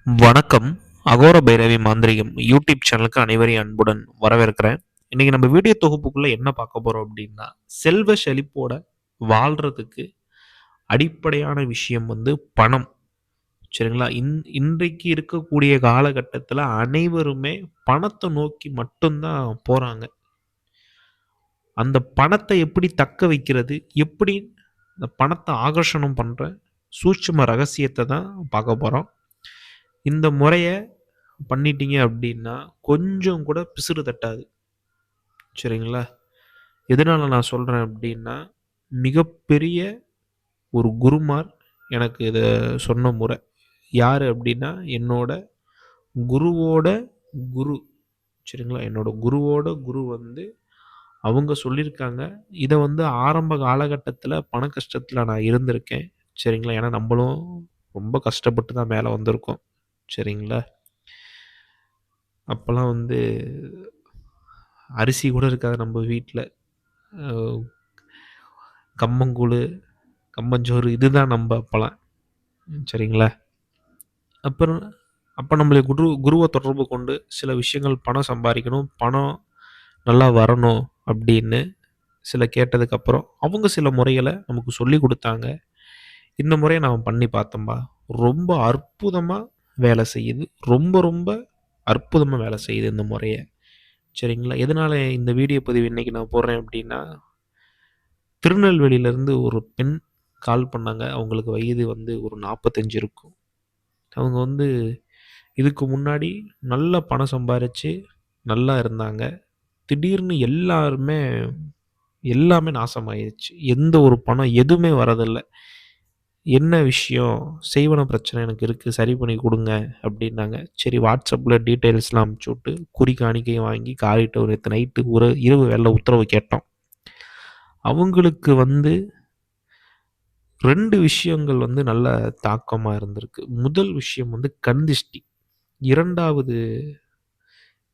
வணக்கம். அகோர பைரவி மாந்திரிகம் யூடியூப் சேனலுக்கு அனைவரையும் அன்புடன் வரவேற்கிறேன். இன்னைக்கு நம்ம வீடியோ தொகுப்புக்குள்ள என்ன பார்க்க போறோம் அப்படின்னா, செல்வ செழிப்போட வாழ்றதுக்கு அடிப்படையான விஷயம் வந்து பணம். சரிங்களா? இன்றைக்கு இருக்கக்கூடிய காலகட்டத்தில அனைவருமே பணத்த நோக்கி மட்டும் தான் போறாங்க. அந்த பணத்த எப்படி தக்க வைக்கிறது? எப்படி அந்த பணத்த ஆகர்ஷணம் பண்ற சூட்சும ரகசியத்த தான் பார்க்க போறோம். இந்த முறைய பண்ணிட்டீங்க அப்படின்னா, கொஞ்சம் கூட பிசுறு தட்டாது. சரிங்களா? எதனால நான் சொல்றேன் அப்படின்னா, மிகப்பெரிய ஒரு குருமார் எனக்கு இத சொன்ன முறை. யாரு அப்படின்னா, என்னோட குருவோட குரு. சரிங்களா? என்னோட குருவோட குரு வந்து அவங்க சொல்லியிருக்காங்க. இத வந்து ஆரம்ப காலகட்டத்தில பண கஷ்டத்தில நான் இருந்திருக்கேன். சரிங்களா? ஏன்னா நம்பளும் ரொம்ப கஷ்டப்பட்டு தான் மேல வந்திருக்கோம். சரிங்களா? அப்பலாம் வந்து அரிசி கூட இருக்காது நம்ப வீட்ல. அ கம்மங்கூழு, கம்பஞ்சோறு இதுதான் நம்ப அப்பலாம். சரிங்களா? அப்புறம் அப்ப நம்மள குருவ தொடர்பு கொண்டு சில விஷயங்கள் பணம் சம்பாரிக்கணும், பணம் நல்லா வரணும் அப்படின்னு சில கேட்டதுக்கப்புறம், அவங்க சில முறைகள நமக்கு சொல்லிக் குடுத்தாங்க. இந்த முறைய நான் பண்ணி பார்த்தேன்பா. ரொம்ப அற்புதமா வேலை செய்யுது. ரொம்ப ரொம்ப அற்புதமா வேலை செய்யுது இந்த முறைய. சரிங்களா? எதனால இந்த வீடியோ பதிவு இன்னைக்கு நான் போடுறேன் அப்படின்னா, திருநெல்வேலியிலருந்து ஒரு பெண் கால் பண்ணாங்க. அவங்களுக்கு வயது வந்து ஒரு 45 இருக்கும். அவங்க வந்து இதுக்கு முன்னாடி நல்லா பணம் சம்பாரிச்சு நல்லா இருந்தாங்க. திடீர்னு எல்லாமே நாசமாயிருச்சு. எந்த ஒரு பணம் எதுவுமே வரதில்ல. "என்ன விஷயம்? செய்வன பிரச்சனை எனக்கு இருக்கு. சரி பண்ணி குடுங்க" அப்டின்னாங்க. சரி WhatsAppல டீட்டெயில்ஸ்லாம் அனுப்பிச்சுட்டு, குறி காணிக்கையும் வாங்கி காரிட்ட நேத்து நைட்டு இரவு வேளைல உத்தரவு கேட்டோம். அவங்களுக்கு வந்து 2 விஷயங்கள் வந்து நல்ல தாக்கமா இருந்திருக்கு. முதல் விஷயம் வந்து கண் திஷ்டி. 2வது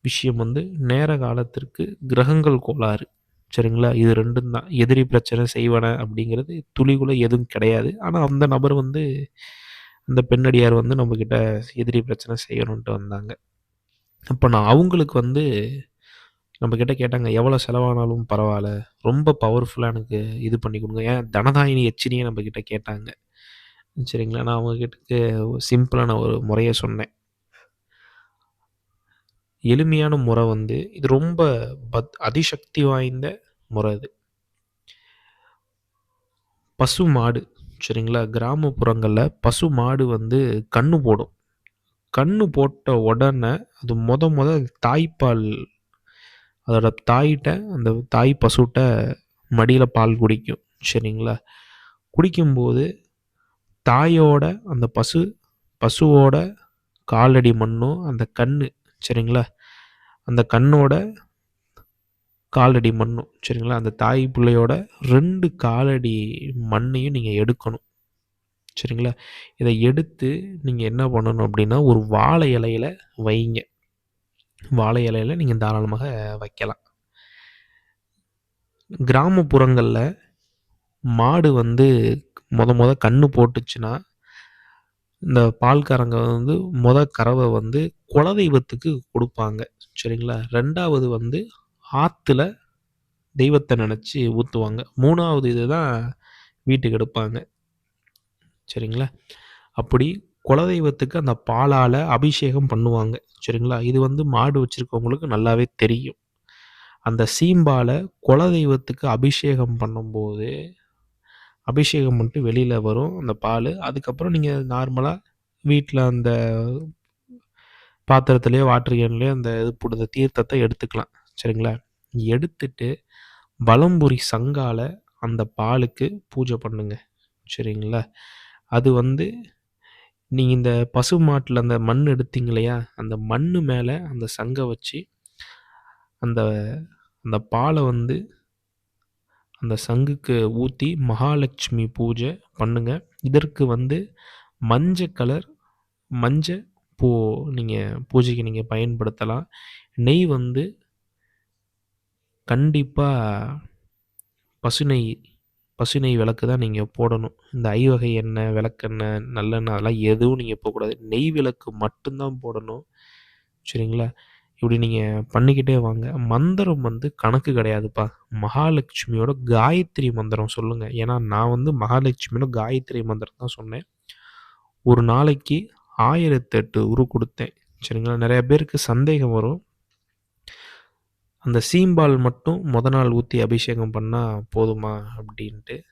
விஷயம் வந்து நேர காலத்திற்கு கிரகங்கள் கோளாறு. சரிங்களா? இது 2ம் தான். எதிரி பிரச்சனை, செய்வன அப்படிங்கிறது துளி கூட எதுவும் கிடையாது. ஆனா அந்த நபர் வந்து அந்த பெண்ணடியார் வந்து நம்மகிட்ட எதிரி பிரச்சனை செய்யணுன்ட்டு வந்தாங்க. அப்ப நான் அவங்களுக்கு வந்து நம்மகிட்ட கேட்டாங்க, "எவ்வளோ செலவானாலும் பரவால்ல. ரொம்ப பவர்ஃபுல்லா எனக்கு இது பண்ணி குடுங்க." ஏன் தனதாயினி எச்சினிய நம்மகிட்ட கேட்டாங்க. சரிங்களா? நான் அவங்ககிட்ட சிம்பிளான ஒரு முறைய சொன்னேன். எளிமையான முறை வந்து இது ரொம்ப அதிசக்தி வாய்ந்த முறை இது. பசு மாடு சரிங்களா? கிராமப்புறங்கள்ல பசு மாடு வந்து கண்ணு போடும். கண்ணு போட்ட உடனே அது மொத தாய்ப்பால் அதோட தாயிட்ட அந்த தாய் பசுட்ட மடியில பால் குடிக்கும். சரிங்களா? குடிக்கும்போது தாயோட அந்த பசுவோட காலடி மண்ணும், அந்த கண்ணு சரிங்களா? அந்த கண்ணோட காலடி மண்ணும் சரிங்களா? அந்த தாய் புள்ளையோட 2 காலடி மண்ணையும் நீங்க எடுக்கணும். சரிங்களா? இத எடுத்து நீங்க என்ன பண்ணணும் அப்டின்னா, ஒரு வாழை இலையில வைங்க. வாழை இலையில நீங்க தாராளமாக வைக்கலாம். கிராமப்புறங்கள்ல மாடு வந்து மொத கண்ணு போட்டுச்சுன்னா, இந்த பால்காரங்க வந்து கறவ வந்து குலதெய்வத்துக்கு குடுப்பாங்க. சரிங்களா? 2வது வந்து ஆத்துல தெய்வத்த நெனச்சு ஊத்துவாங்க. 3வது இதுதான் வீட்டுக்கு எடுப்பாங்க. சரிங்களா? அப்படி குலதெய்வத்துக்கு அந்த பாலால அபிஷேகம் பண்ணுவாங்க. சரிங்களா? இது வந்து மாடு வச்சிருக்கவங்களுக்கு நல்லாவே தெரியும். அந்த சீம்பால குலதெய்வத்துக்கு அபிஷேகம் பண்ணும்போது, அபிஷேகம் பண்ணிட்டு வெளியில வரும் அந்த பாலு. அதுக்கப்புறம் நீங்க நார்மலா வீட்ல அந்த பாத்திரத்திலயோ, வாட்டர் கேன்லயோ அந்த இது அந்த தீர்த்தத்த எடுத்துக்கலாம். சரிங்களா? எடுத்துட்டு வலம்புரி சங்கால அந்த பாலுக்கு பூஜை பண்ணுங்க. சரிங்களா? அது வந்து நீங்க இந்த பசு மாட்டுல அந்த மண் எடுத்தீங்க இல்லையா? அந்த மண்ணு மேல அந்த சங்க வச்சு, அந்த அந்த பால வந்து அந்த சங்குக்கு ஊத்தி மகாலட்சுமி பூஜை பண்ணுங்க. இதற்கு வந்து மஞ்ச கலர் மஞ்ச பூ நீங்க பூஜைக்கு நீங்க பயன்படுத்தலாம். நெய் வந்து கண்டிப்பா பசு நெய் பசுநெய் விளக்கு தான் நீங்கள் போடணும். இந்த ஐவகை எண்ணெய், விளக்கெண்ணெய், நல்லெண்ணெய் அதெல்லாம் எதுவும் நீங்கள் போடக்கூடாது. நெய் விளக்கு மட்டும்தான் போடணும். சரிங்களா? இப்படி நீங்கள் பண்ணிக்கிட்டே வாங்க. மந்திரம் கணக்கு கிடையாதுப்பா. மகாலட்சுமியோட காயத்ரி மந்திரம் சொல்லுங்கள். ஏன்னா நான் மகாலட்சுமியோட காயத்ரி மந்திரம் தான் சொன்னேன். ஒரு நாளைக்கு 1008 உரு கொடுத்தேன். சரிங்களா? நிறைய பேருக்கு சந்தேகம் வரும். அந்த சீம்பால் மட்டும் நாள் ஊற்றி அபிஷேகம் பண்ணால் போதுமா அப்படின்ட்டு.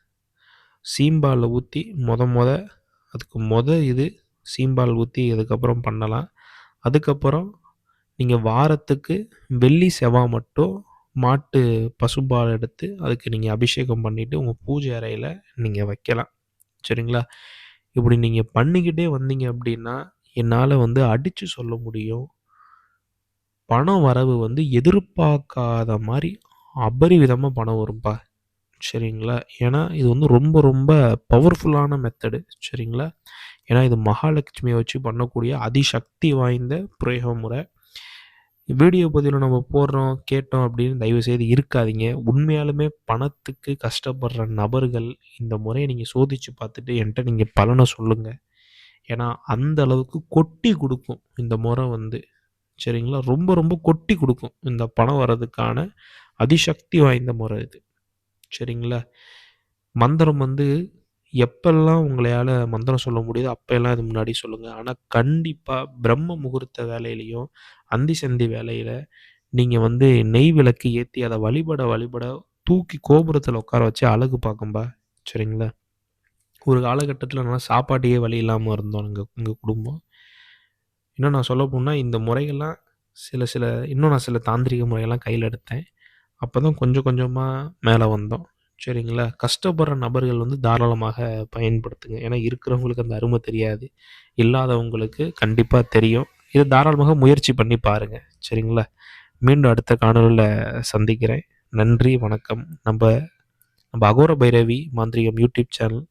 சீம்பாலை ஊற்றி அதுக்கு இது சீம்பால் ஊற்றி அதுக்கப்புறம் பண்ணலாம். அதுக்கப்புறம் நீங்கள் வாரத்துக்கு வெள்ளி செவ்வாய் மட்டும் மாட்டு பசும்பால் எடுத்து அதுக்கு நீங்கள் அபிஷேகம் பண்ணிவிட்டு உங்கள் பூஜை அறையில் நீங்கள் வைக்கலாம். சரிங்களா? இப்படி நீங்கள் பண்ணிக்கிட்டே வந்தீங்க அப்படின்னா என்னால் அடித்து சொல்ல முடியும். பணம் வரவு எதிர்பார்க்காத மாதிரி அபரிவிதமாக பணம் வரும்பா. சரிங்களா? ஏன்னா இது ரொம்ப ரொம்ப பவர்ஃபுல்லான மெத்தடு. சரிங்களா? ஏன்னா இது மகாலட்சுமியை வச்சு பண்ணக்கூடிய அதிசக்தி வாய்ந்த பிரயோக முறை. வீடியோ பதிவில் நம்ம போடுறோம் கேட்டோம் அப்படின்னு தயவுசெய்து இருக்காதீங்க. உண்மையாலுமே பணத்துக்கு கஷ்டப்படுற நபர்கள் இந்த முறையை நீங்கள் சோதித்து பார்த்துட்டு என்கிட்ட நீங்கள் பலனை சொல்லுங்கள். ஏன்னா அந்த அளவுக்கு கொட்டி கொடுக்கும் இந்த முறை சரிங்களா? ரொம்ப ரொம்ப கொட்டி கொடுக்கும். இந்த பணம் வர்றதுக்கான அதிசக்தி வாய்ந்த முறை இது. சரிங்களா? மந்திரம் எப்பெல்லாம் உங்களால் மந்திரம் சொல்ல முடியுதோ அப்போல்லாம் இது முன்னாடி சொல்லுங்கள். ஆனால் கண்டிப்பாக பிரம்ம முகூர்த்த வேலையிலையும் அந்தி சந்தி வேலையில் நீங்கள் நெய் விளக்கு ஏற்றி அதை வழிபட தூக்கி கோபுரத்தில் உட்கார வச்சு அழகு பார்க்கும்பா. சரிங்களா? ஒரு காலகட்டத்தில் நான் சாப்பாட்டையே வழி இல்லாமல் இருந்தோம் எங்கள் குடும்பம். இன்னும் நான் சொல்ல போனால் இந்த முறைகள்லாம் இன்னும் நான் சில தாந்திரிக முறைகள்லாம் கையில் எடுத்தேன். அப்போ தான் கொஞ்சம் கொஞ்சமாக மேலே வந்தோம். சரிங்களா? கஷ்டப்படுற நபர்கள் தாராளமாக பயன்படுத்துங்க. ஏன்னா இருக்கிறவங்களுக்கு அந்த அருமை தெரியாது. இல்லாதவங்களுக்கு கண்டிப்பாக தெரியும். இதை தாராளமாக முயற்சி பண்ணி பாருங்கள். சரிங்களா? மீண்டும் அடுத்த காணொலியில் சந்திக்கிறேன். நன்றி, வணக்கம். நம்ம அகோர பைரவி மாந்திரிகம் யூடியூப் சேனல்